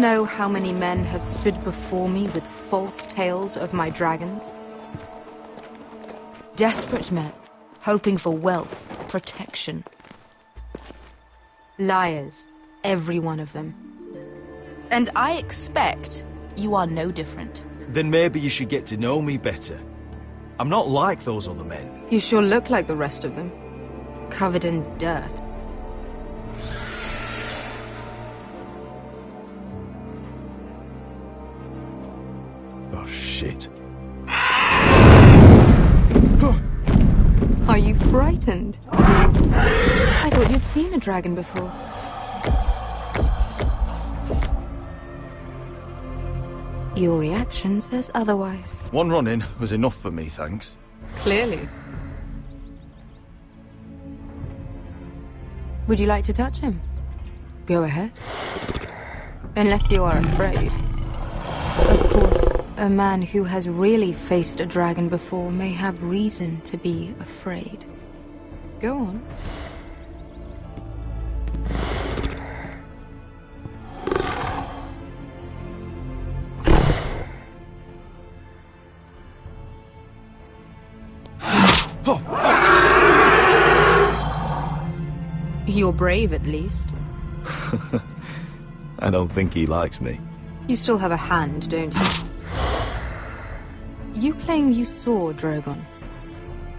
know how many men have stood before me with false tales of my dragons? Desperate men, hoping for wealth, protection. Liars, every one of them. And I expect you are no different. Then maybe you should get to know me better. I'm not like those other men. You sure look like the rest of them. Covered in dirt. Oh, shit. Are you frightened? I thought you'd seen a dragon before. Your reaction says otherwise. One run-in was enough for me, thanks. Clearly. Would you like to touch him? Go ahead. Unless you are afraid. Of course, a man who has really faced a dragon before may have reason to be afraid. Go on. You're brave, at least. I don't think he likes me. You still have a hand, don't you? You claim you saw Drogon.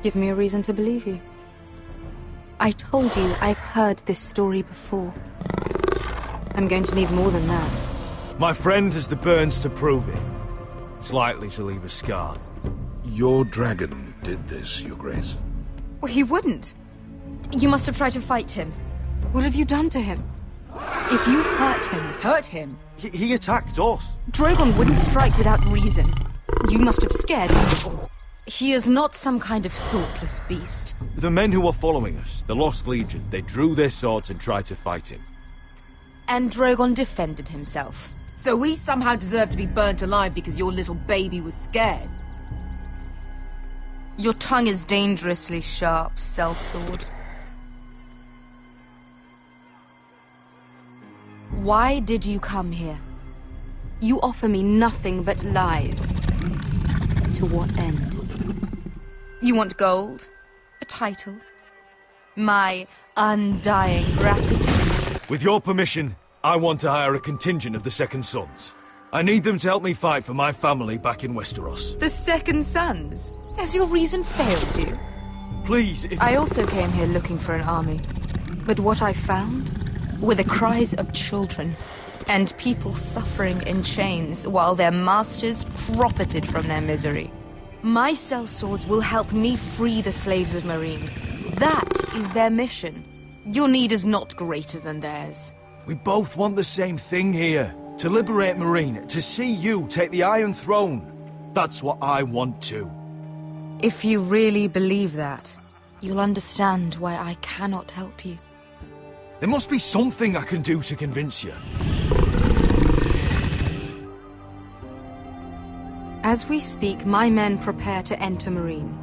Give me a reason to believe you. I told you I've heard this story before. I'm going to need more than that. My friend has the burns to prove it. It's likely to leave a scar. Your dragon did this, Your Grace. Well, he wouldn't. You must have tried to fight him. What have you done to him? If you've hurt him... Hurt him? He attacked us. Drogon wouldn't strike without reason. You must have scared him. He is not some kind of thoughtless beast. The men who were following us, the Lost Legion, they drew their swords and tried to fight him. And Drogon defended himself. So we somehow deserve to be burnt alive because your little baby was scared? Your tongue is dangerously sharp, sellsword. Why did you come here? You offer me nothing but lies. To what end? You want gold? A title? My undying gratitude? With your permission, I want to hire a contingent of the Second Sons. I need them to help me fight for my family back in Westeros. The Second Sons? Has your reason failed you? Please, if... I also came here looking for an army. But what I found were the cries of children and people suffering in chains while their masters profited from their misery. My sellswords will help me free the slaves of Meereen. That is their mission. Your need is not greater than theirs. We both want the same thing here. To liberate Meereen, to see you take the Iron Throne. That's what I want too. If you really believe that, you'll understand why I cannot help you. There must be something I can do to convince you. As we speak, my men prepare to enter Meereen.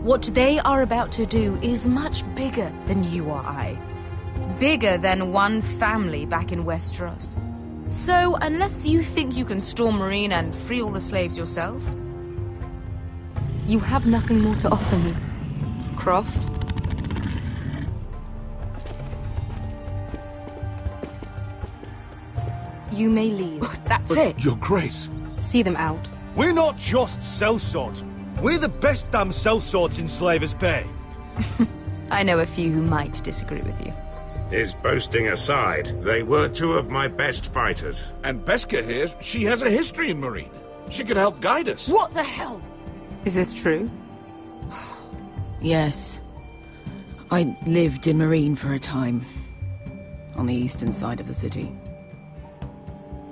What they are about to do is much bigger than you or I. Bigger than one family back in Westeros. So, unless you think you can storm Meereen and free all the slaves yourself, you have nothing more to offer me, Croft. You may leave. That's But it. Your Grace. See them out. We're not just sellswords. We're the best damn sellswords in Slavers Bay. I know a few who might disagree with you. His boasting aside, they were two of my best fighters. And Beskha here, she has a history in Meereen. She could help guide us. What the hell? Is this true? Yes. I lived in Meereen for a time. On the eastern side of the city.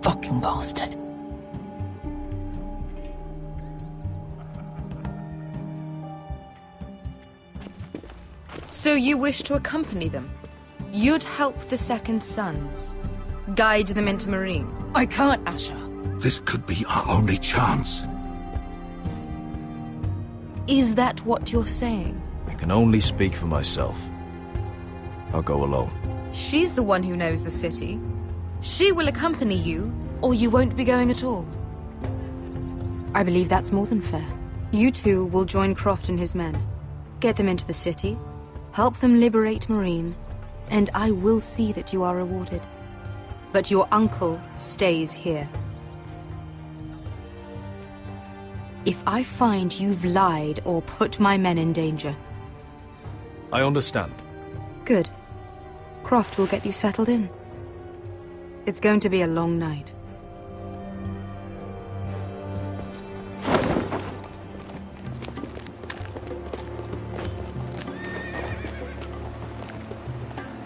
Fucking bastard. So you wish to accompany them? You'd help the Second Sons? Guide them into Meereen? I can't, Asha. This could be our only chance. Is that what you're saying? I can only speak for myself. I'll go alone. She's the one who knows the city. She will accompany you, or you won't be going at all. I believe that's more than fair. You two will join Croft and his men. Get them into the city, help them liberate Marine, and I will see that you are rewarded. But your uncle stays here. If I find you've lied or put my men in danger... I understand. Good. Croft will get you settled in. It's going to be a long night.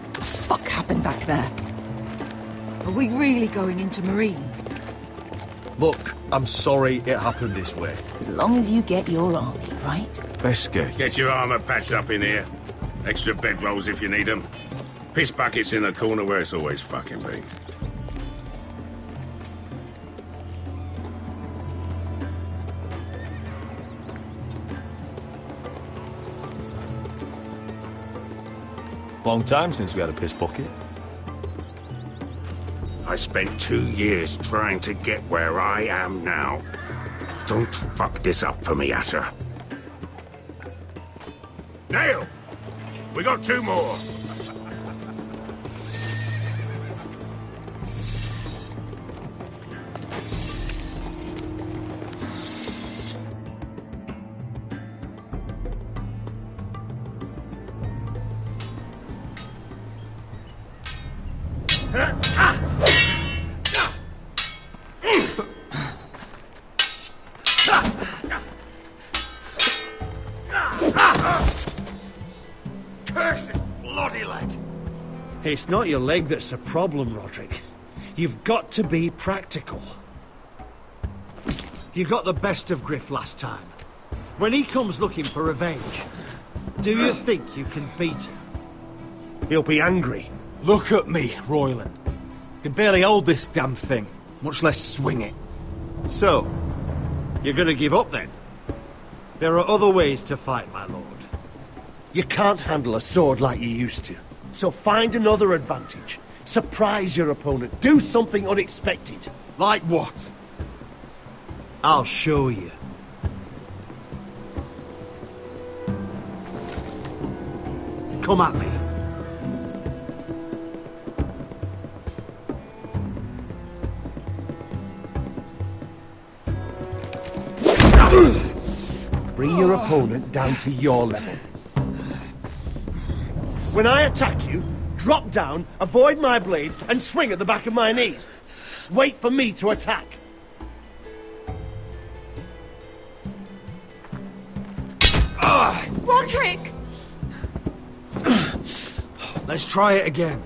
What the fuck happened back there? Are we really going into Marine? Look, I'm sorry it happened this way. As long as you get your army, right? Beske. Get your armor patched up in here. Extra bedrolls if you need them. Piss buckets in the corner where it's always fucking been. Long time since we had a piss bucket. I spent 2 years trying to get where I am now. Don't fuck this up for me, Asher. Nail! We got 2 more. Curse this bloody leg! It's not your leg that's a problem, Roderick. You've got to be practical. You got the best of Griff last time. When he comes looking for revenge, do you think you can beat him? He'll be angry. Look at me, Royland. Can barely hold this damn thing, much less swing it. So, you're gonna give up then? There are other ways to fight, my lord. You can't handle a sword like you used to. So find another advantage. Surprise your opponent. Do something unexpected. Like what? I'll show you. Come at me. Bring your opponent down to your level. When I attack you, drop down, avoid my blade, and swing at the back of my knees. Wait for me to attack. Roderick! Let's try it again.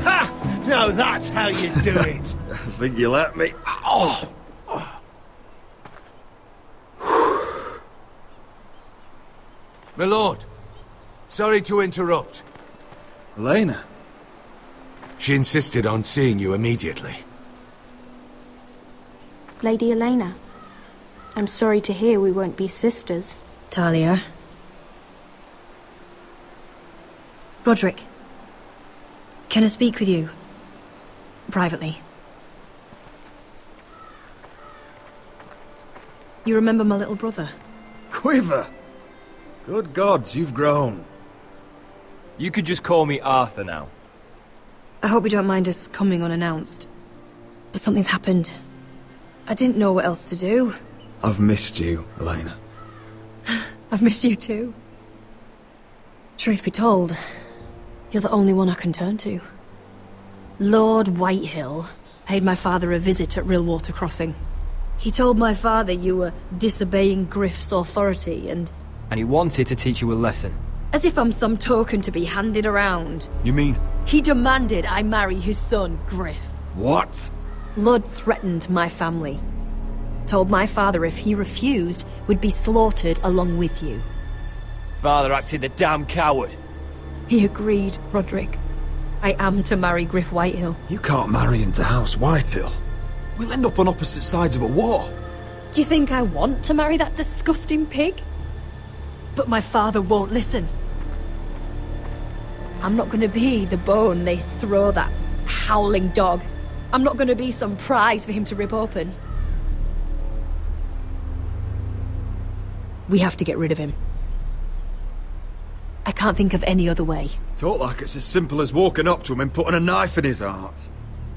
Ha! Now that's how you do it. I think you let me. Oh! My lord, sorry to interrupt. Elena? She insisted on seeing you immediately. Lady Elena, I'm sorry to hear we won't be sisters. Talia. Roderick, can I speak with you? Privately. You remember my little brother? Quiver! Good gods, you've grown. You could just call me Arthur now. I hope you don't mind us coming unannounced. But something's happened. I didn't know what else to do. I've missed you, Elena. I've missed you too. Truth be told, you're the only one I can turn to. Lord Whitehill paid my father a visit at Rillwater Crossing. He told my father you were disobeying Griff's authority and he wanted to teach you a lesson. as if I'm some token to be handed around. You mean... He demanded I marry his son, Griff. What? Lud threatened my family. Told my father if he refused, we'd be slaughtered along with you. Father acted the damn coward. He agreed, Roderick. I am to marry Griff Whitehill. You can't marry into House Whitehill. We'll end up on opposite sides of a war. Do you think I want to marry that disgusting pig? But my father won't listen. I'm not gonna be the bone they throw that howling dog. I'm not gonna be some prize for him to rip open. We have to get rid of him. I can't think of any other way. Talk like it's as simple as walking up to him and putting a knife in his heart.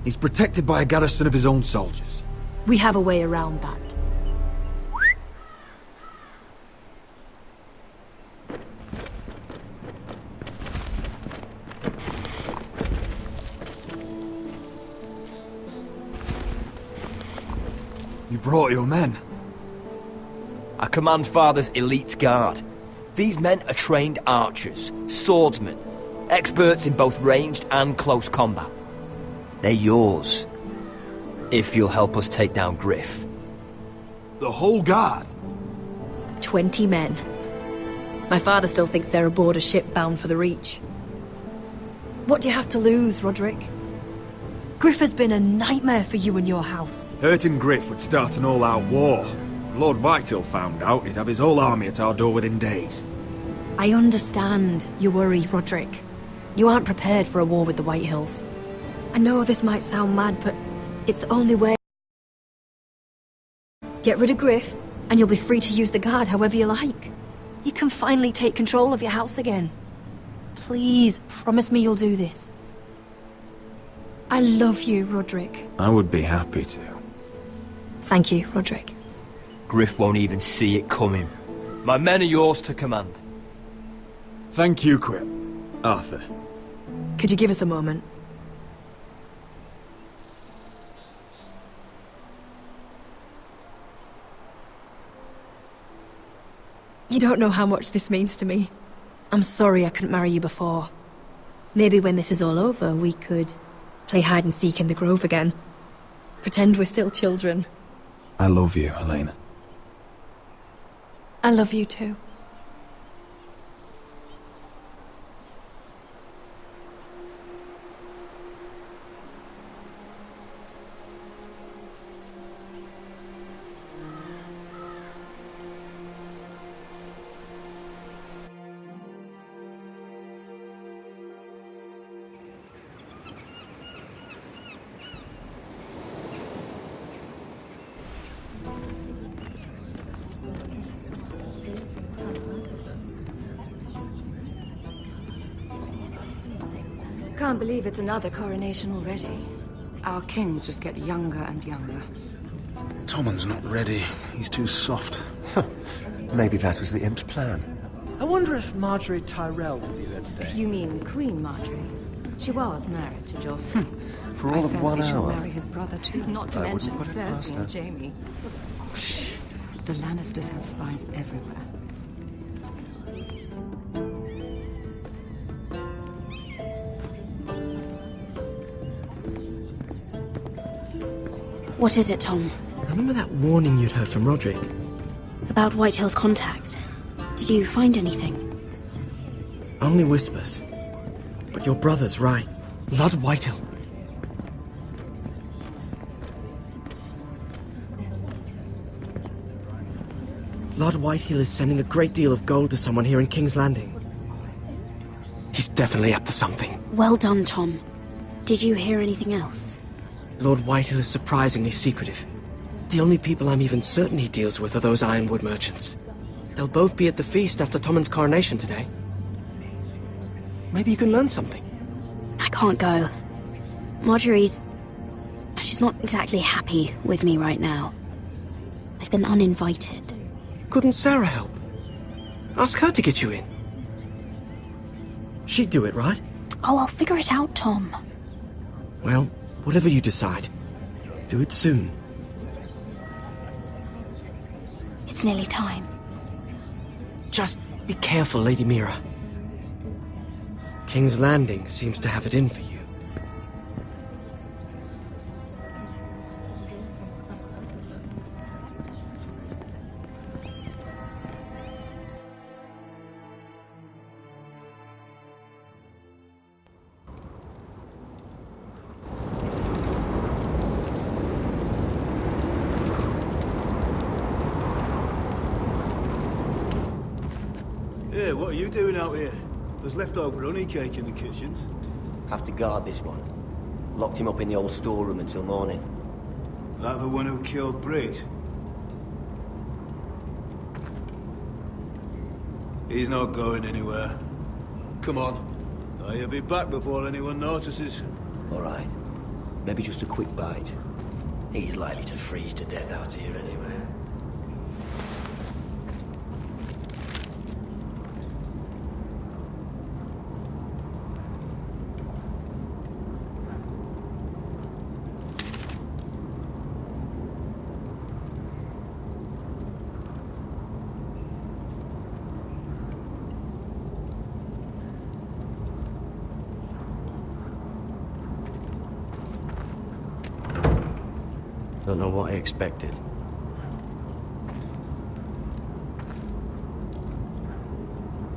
He's protected by a garrison of his own soldiers. We have a way around that. You brought your men. I command Father's elite guard. These men are trained archers, swordsmen, experts in both ranged and close combat. They're yours, if you'll help us take down Griff. The whole guard? 20 men. My father still thinks they're aboard a ship bound for the Reach. What do you have to lose, Roderick? Griff has been a nightmare for you and your house. Hurting Griff would start an all-out war. Lord Whitehill found out he'd have his whole army at our door within days. I understand your worry, Roderick. You aren't prepared for a war with the Whitehills. I know this might sound mad, but it's the only way. Get rid of Griff, and you'll be free to use the guard however you like. You can finally take control of your house again. Please, promise me you'll do this. I love you, Roderick. I would be happy to. Thank you, Roderick. Griff won't even see it coming. My men are yours to command. Thank you, Quip. Arthur. Could you give us a moment? You don't know how much this means to me. I'm sorry I couldn't marry you before. Maybe when this is all over, we could play hide and seek in the grove again. Pretend we're still children. I love you, Helena. I love you too. Can't believe it's another coronation already. Our kings just get younger and younger. Tommen's not ready. He's too soft. Maybe that was the imp's plan. I wonder if Marjorie Tyrell will be there today. You mean Queen Marjorie? She was married to Joffrey. For all of 1 she'll hour. marry his brother too. Not to I mention wouldn't put it past Cersei her. and Jaime. Shh. The Lannisters have spies everywhere. What is it, Tom? Remember that warning you'd heard from Roderick? About Whitehill's contact. Did you find anything? Only whispers. But your brother's right. Lord Whitehill. Lord Whitehill is sending a great deal of gold to someone here in King's Landing. He's definitely up to something. Well done, Tom. Did you hear anything else? Lord Whitehill is surprisingly secretive. The only people I'm even certain he deals with are those ironwood merchants. They'll both be at the feast after Tommen's coronation today. Maybe you can learn something. I can't go. Marjorie's... she's not exactly happy with me right now. I've been uninvited. Couldn't Sarah help? Ask her to get you in. She'd do it, right? Oh, I'll figure it out, Tom. Well, whatever you decide, do it soon. It's nearly time. Just be careful, Lady Mira. King's Landing seems to have it in for you. Hey, what are you doing out here? There's leftover honey cake in the kitchens. Have to guard this one. Locked him up in the old storeroom until morning. That the one who killed Brit? He's not going anywhere. Come on. I'll be back before anyone notices. All right. Maybe just a quick bite. He's likely to freeze to death out here anyway. Don't know what I expected.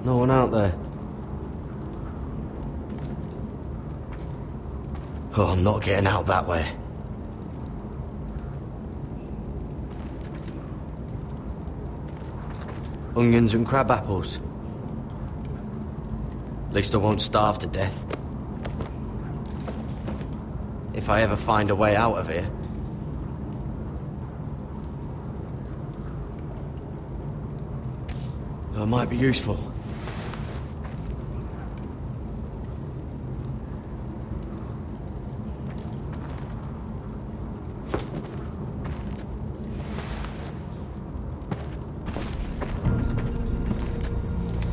No one out there. Oh, I'm not getting out that way. Onions and crab apples. At least I won't starve to death. If I ever find a way out of here. That might be useful.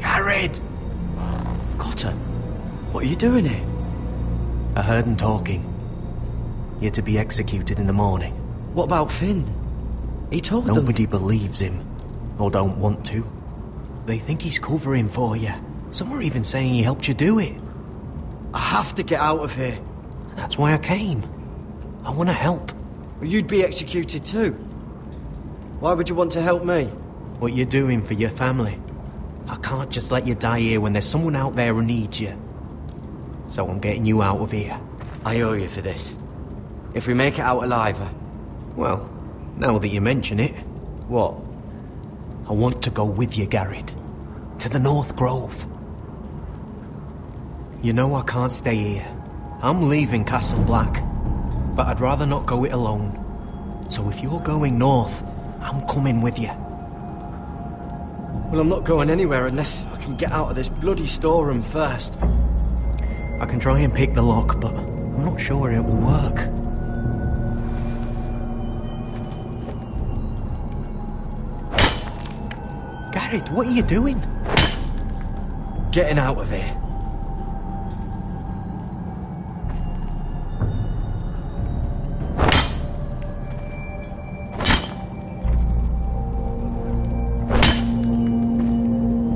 Jared! Cotter, what are you doing here? I heard him talking. You're to be executed in the morning. What about Finn? He told them... Nobody believes him, or don't want to. They think he's covering for you. Some are even saying he helped you do it. I have to get out of here. That's why I came. I want to help. Well, you'd be executed too. Why would you want to help me? What you're doing for your family. I can't just let you die here when there's someone out there who needs you. So I'm getting you out of here. I owe you for this. If we make it out alive... Well, now that you mention it... What? I want to go with you, Garrett. To the North Grove. You know I can't stay here. I'm leaving Castle Black. But I'd rather not go it alone. So if you're going north, I'm coming with you. Well, I'm not going anywhere unless I can get out of this bloody storeroom first. I can try and pick the lock, but I'm not sure it will work. Garrett, what are you doing? Getting out of here.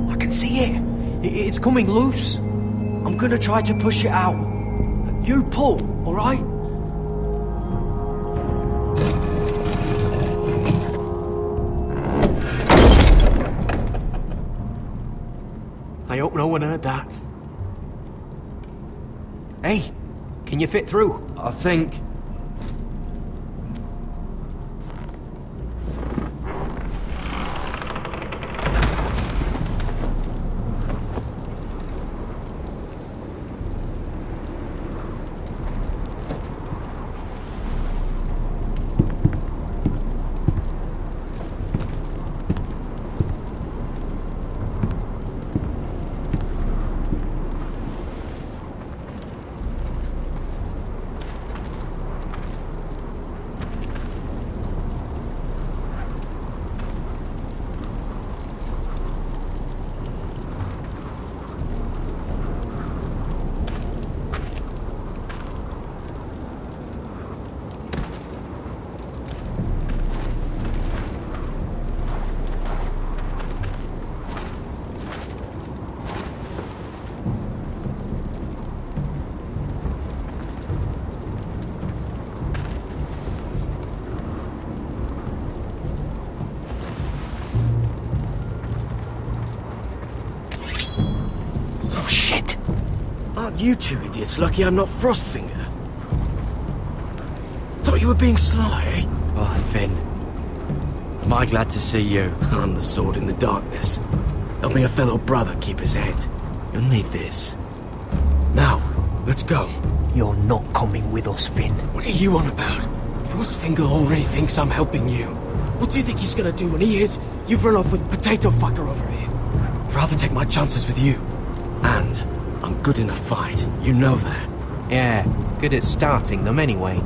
I can see it. It's coming loose. I'm gonna try to push it out. You pull, all right? I hope no one heard that. Hey, can you fit through? I think... Aren't you two idiots lucky I'm not Frostfinger? Thought you were being sly, eh? Oh, Finn. Am I glad to see you? I'm the sword in the darkness. Helping a fellow brother keep his head. You'll need this. Now, let's go. You're not coming with us, Finn. What are you on about? Frostfinger already thinks I'm helping you. What do you think he's gonna do when he hears you've run off with Potato Fucker over here? I'd rather take my chances with you. And I'm good in a fight. You know that. Yeah, good at starting them anyway.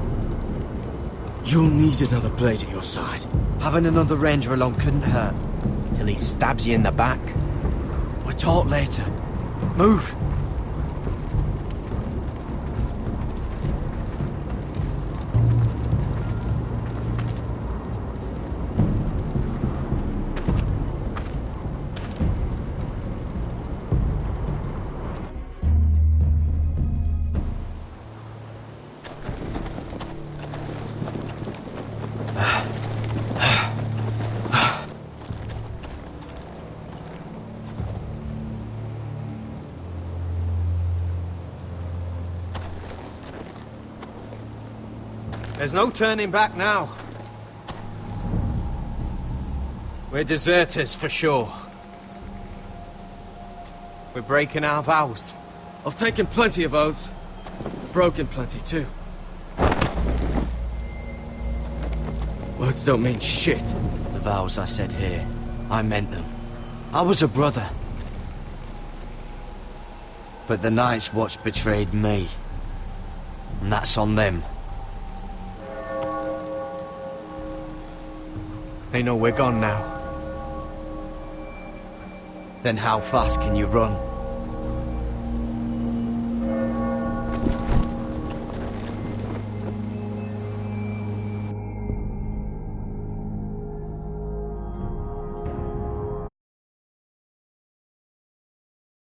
You'll need another blade at your side. Having another ranger along couldn't hurt. Till he stabs you in the back. We'll talk later. Move! There's no turning back now. We're deserters for sure. We're breaking our vows. I've taken plenty of oaths. Broken plenty too. Words don't mean shit. The vows I said here, I meant them. I was a brother. But the Night's Watch betrayed me. And that's on them. They know we're gone now. Then how fast can you run?